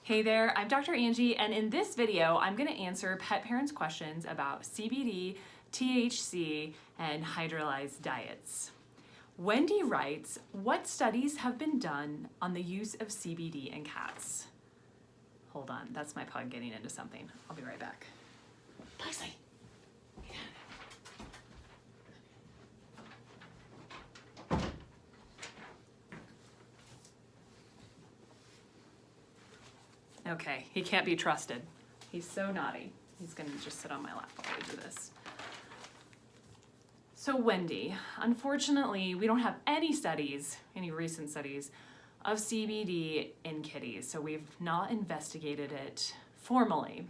Hey there, I'm Dr. Angie, and in this video, I'm going to answer pet parents' questions about CBD, THC, and hydrolyzed diets. Wendy writes, what studies have been done on the use of CBD in cats? Hold on, that's my pug getting into something. I'll be right back. Pugsley. Okay, he can't be trusted. He's so naughty. He's gonna just sit on my lap while we do this. So Wendy, unfortunately, we don't have any studies, any recent studies, of CBD in kitties, so we've not investigated it formally.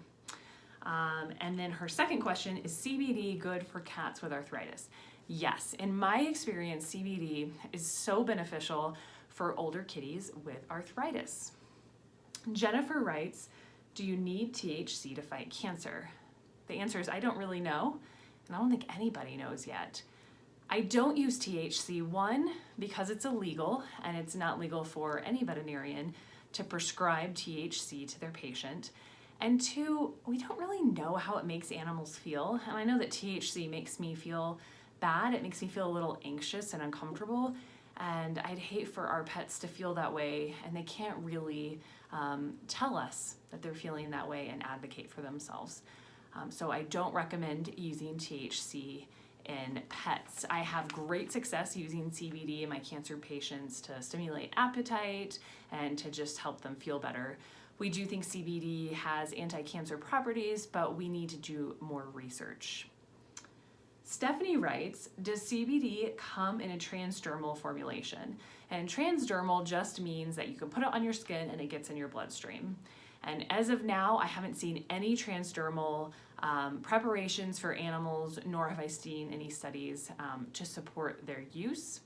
And then her second question, is CBD good for cats with arthritis? Yes, in my experience, CBD is so beneficial for older kitties with arthritis. Jennifer writes, do you need THC to fight cancer? The answer is I don't really know, and I don't think anybody knows yet. I don't use THC, one, because it's illegal, and it's not legal for any veterinarian to prescribe THC to their patient. And two, we don't really know how it makes animals feel. And I know that THC makes me feel bad. It makes me feel a little anxious and uncomfortable. And I'd hate for our pets to feel that way, and they can't really tell us that they're feeling that way and advocate for themselves. So I don't recommend using THC in pets. I have great success using CBD in my cancer patients to stimulate appetite and to just help them feel better. We do think CBD has anti-cancer properties, but we need to do more research. Stephanie writes, does CBD come in a transdermal formulation? And transdermal just means that you can put it on your skin and it gets in your bloodstream. And as of now, I haven't seen any transdermal preparations for animals, nor have I seen any studies to support their use.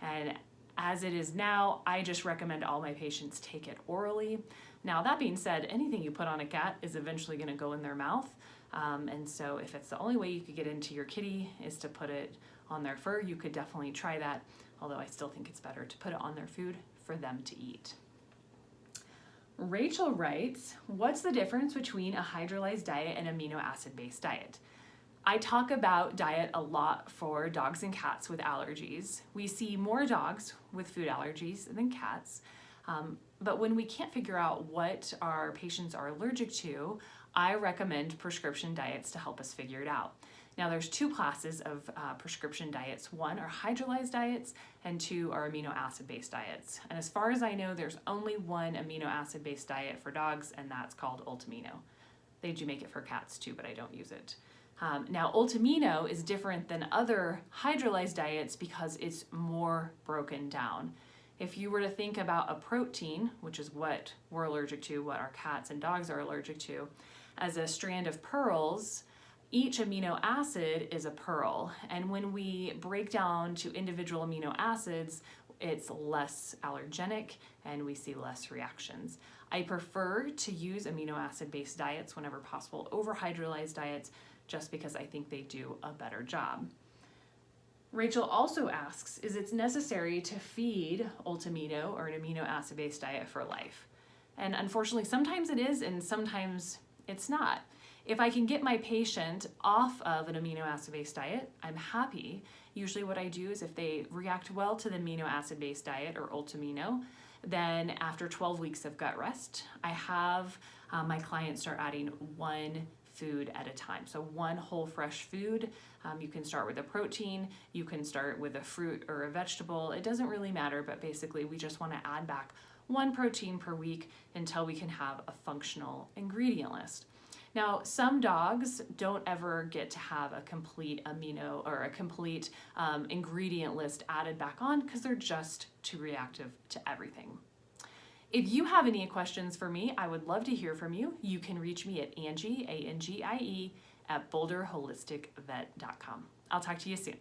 And as it is now, I just recommend all my patients take it orally. Now, that being said, anything you put on a cat is eventually going to go in their mouth. And so if it's the only way you could get into your kitty is to put it on their fur, you could definitely try that, although I still think it's better to put it on their food for them to eat. Rachel writes, what's the difference between a hydrolyzed diet and amino acid-based diet? I talk about diet a lot for dogs and cats with allergies. We see more dogs with food allergies than cats, but when we can't figure out what our patients are allergic to, I recommend prescription diets to help us figure it out. Now there's two classes of prescription diets. One are hydrolyzed diets and two are amino acid based diets. And as far as I know, there's only one amino acid based diet for dogs, and that's called Ultimino. They do make it for cats too, but I don't use it. Now Ultimino is different than other hydrolyzed diets because it's more broken down. If you were to think about a protein, which is what we're allergic to, what our cats and dogs are allergic to, as a strand of pearls, each amino acid is a pearl. And when we break down to individual amino acids, it's less allergenic and we see less reactions. I prefer to use amino acid based diets whenever possible over hydrolyzed diets just because I think they do a better job. Rachel also asks, is it necessary to feed Ultimino or an amino acid based diet for life? And unfortunately, sometimes it is and sometimes it's not. If I can get my patient off of an amino acid based diet, I'm happy. Usually what I do is if they react well to the amino acid based diet or Ultimino, then after 12 weeks of gut rest, I have my clients start adding one food at a time. So one whole fresh food. You can start with a protein, you can start with a fruit or a vegetable. It doesn't really matter, but basically we just want to add back one protein per week until we can have a functional ingredient list. Now, some dogs don't ever get to have a complete amino or a complete ingredient list added back on because they're just too reactive to everything. If you have any questions for me, I would love to hear from you. You can reach me at Angie, A-N-G-I-E, at BoulderHolisticVet.com. I'll talk to you soon.